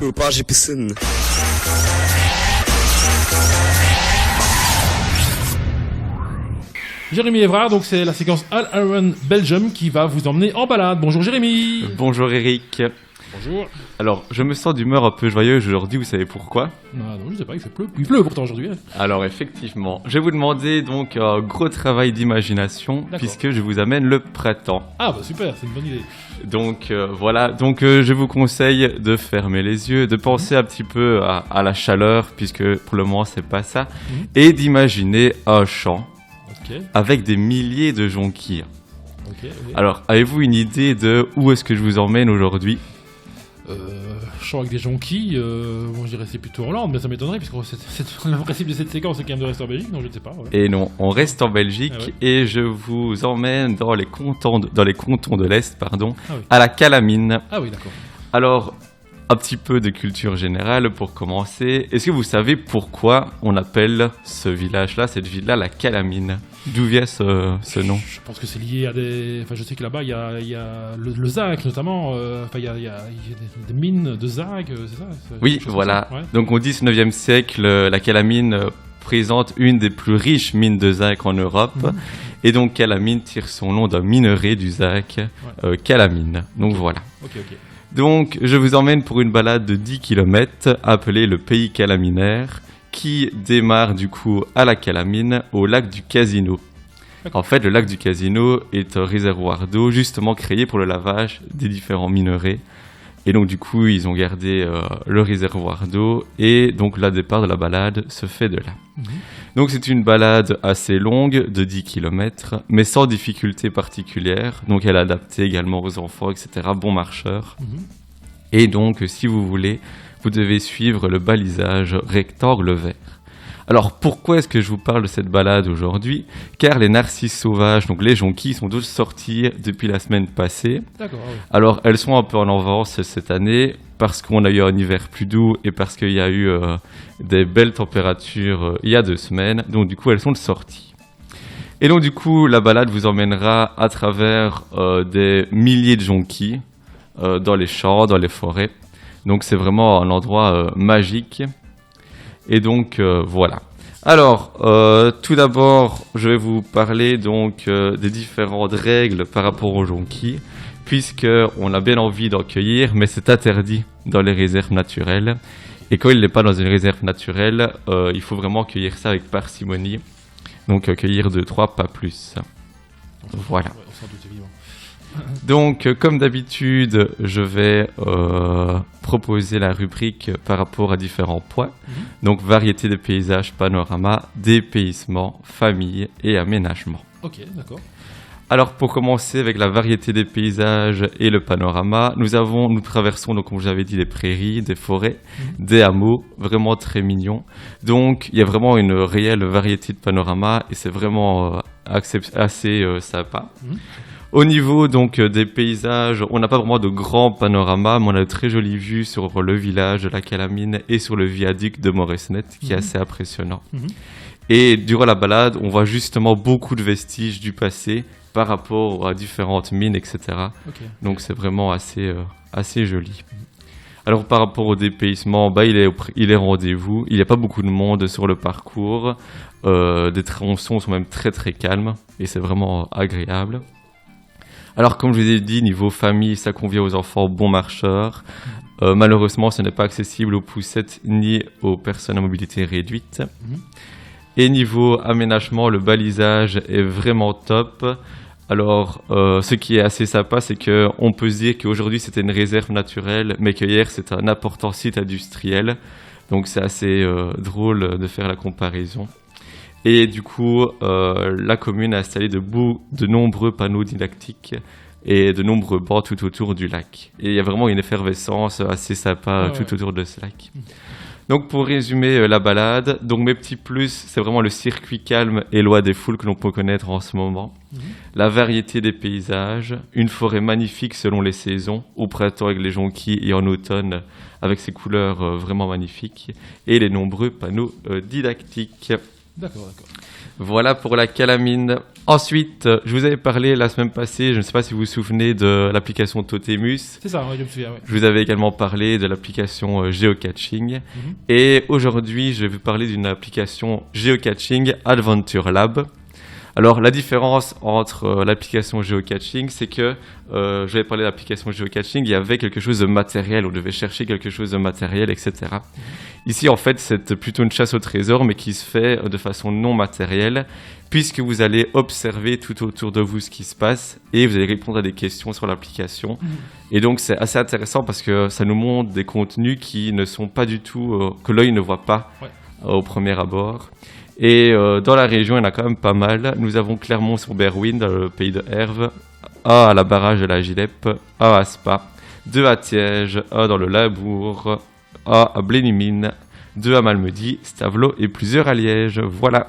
Page piscine. Jérémy Évrard, donc c'est la séquence All Around Belgium qui va vous emmener en balade. Bonjour Jérémy. Bonjour Eric. Bonjour. Alors, je me sens d'humeur un peu joyeuse aujourd'hui, vous savez pourquoi ? Non, je sais pas, il pleut pourtant aujourd'hui. Alors effectivement, je vais vous demander donc un gros travail d'imagination, puisque je vous amène le printemps. Ah bah super, c'est une bonne idée. Donc voilà, je vous conseille de fermer les yeux, de penser un petit peu à la chaleur, puisque pour le moment c'est pas ça, et d'imaginer un champ avec des milliers de jonquilles. Alors, avez-vous une idée de où est-ce que je vous emmène aujourd'hui ? Champ avec des jonquilles, bon, je dirais c'est plutôt Hollande, mais ça m'étonnerait, puisque le principe de cette séquence c'est quand même de rester en Belgique, donc je ne sais pas. Voilà. Et non, on reste en Belgique et je vous emmène dans les cantons de l'Est, à la Calamine. Ah oui, d'accord. Alors, un petit peu de culture générale pour commencer. Est-ce que vous savez pourquoi on appelle ce village-là, cette ville-là, la Calamine ? D'où vient ce nom ? Je pense que c'est lié à des... Enfin, je sais que là-bas, il y a le zinc, notamment. Il y a des mines de zinc, c'est ça ? Oui, voilà. Ouais. Donc, au 19e siècle, la Calamine présente une des plus riches mines de zinc en Europe. Et donc, Calamine tire son nom d'un minerai du zinc, Calamine. Donc, voilà. Ok. Donc, je vous emmène pour une balade de 10 km appelée le Pays Calaminaire, qui démarre du coup à la Calamine, au lac du Casino. En fait, le lac du Casino est un réservoir d'eau justement créé pour le lavage des différents minerais. Et donc du coup, ils ont gardé le réservoir d'eau et donc le départ de la balade se fait de là. Donc c'est une balade assez longue de 10 km, mais sans difficulté particulière. Donc elle est adaptée également aux enfants, etc. Bon marcheur. Et donc, si vous voulez, vous devez suivre le balisage rectangle vert. Alors, pourquoi est-ce que je vous parle de cette balade aujourd'hui ? Car les narcisses sauvages, donc les jonquilles, sont tous sorties depuis la semaine passée. D'accord. Oui. Alors, elles sont un peu en avance cette année parce qu'on a eu un hiver plus doux et parce qu'il y a eu des belles températures il y a 2 semaines. Donc, du coup, elles sont sorties. Et donc, du coup, la balade vous emmènera à travers des milliers de jonquilles dans les champs, dans les forêts. Donc c'est vraiment un endroit magique. Et donc voilà. Alors tout d'abord, je vais vous parler donc des différentes règles par rapport aux jonquilles, puisque on a bien envie d'en cueillir, mais c'est interdit dans les réserves naturelles. Et quand il n'est pas dans une réserve naturelle, il faut vraiment cueillir ça avec parcimonie. Donc cueillir 2-3, pas plus. Voilà. Donc, comme d'habitude, je vais proposer la rubrique par rapport à différents points. Donc, variété de paysages, panorama, dépaysement, famille et aménagement. Ok, d'accord. Alors, pour commencer avec la variété des paysages et le panorama, nous traversons, donc, comme je vous avais dit, des prairies, des forêts, des hameaux, vraiment très mignons. Donc, il y a vraiment une réelle variété de panoramas et c'est vraiment assez sympa. Au niveau donc des paysages, on n'a pas vraiment de grands panoramas, mais on a de très jolies vues sur le village de la Calamine et sur le viaduc de Moresnet, qui est assez impressionnant. Et durant la balade, on voit justement beaucoup de vestiges du passé par rapport à différentes mines, etc. Donc c'est vraiment assez joli. Alors par rapport au dépaysement, il est rendez-vous. Il n'y a pas beaucoup de monde sur le parcours. Des tronçons sont même très très calmes et c'est vraiment agréable. Alors, comme je vous ai dit, niveau famille, ça convient aux enfants bons marcheurs. Malheureusement, ce n'est pas accessible aux poussettes ni aux personnes à mobilité réduite. Et niveau aménagement, le balisage est vraiment top. Alors, ce qui est assez sympa, c'est qu'on peut se dire qu'aujourd'hui, c'était une réserve naturelle, mais qu'hier, c'était un important site industriel. Donc, c'est assez drôle de faire la comparaison. Et du coup, la commune a installé de nombreux panneaux didactiques et de nombreux bancs tout autour du lac. Et il y a vraiment une effervescence assez sympa tout autour de ce lac. Donc pour résumer la balade, donc mes petits plus, c'est vraiment le circuit calme et loin des foules que l'on peut connaître en ce moment. La variété des paysages, une forêt magnifique selon les saisons, au printemps avec les jonquilles et en automne avec ses couleurs vraiment magnifiques, et les nombreux panneaux didactiques. D'accord. Voilà pour la calamine. Ensuite, je vous avais parlé la semaine passée, je ne sais pas si vous vous souvenez de l'application Totemus. C'est ça, ouais, je me souviens, ouais. Je vous avais également parlé de l'application Geocaching. Et aujourd'hui, je vais vous parler d'une application Geocaching Adventure Lab. Alors, la différence entre l'application Geocaching, c'est que je vais parler de l'application Geocaching, il y avait quelque chose de matériel, on devait chercher quelque chose de matériel, etc. Ici, en fait, c'est plutôt une chasse au trésor, mais qui se fait de façon non matérielle, puisque vous allez observer tout autour de vous ce qui se passe et vous allez répondre à des questions sur l'application. Et donc, c'est assez intéressant parce que ça nous montre des contenus qui ne sont pas du tout, que l'œil ne voit pas au premier abord. Et dans la région, il y en a quand même pas mal. Nous avons Clermont-sur-Berwyn, dans le pays de Herve, un à la barrage de la Gilep, un à Spa, 2 à Tiège, un dans le Labour, un à Blénimine, 2 à Malmedy, Stavelot et plusieurs à Liège. Voilà.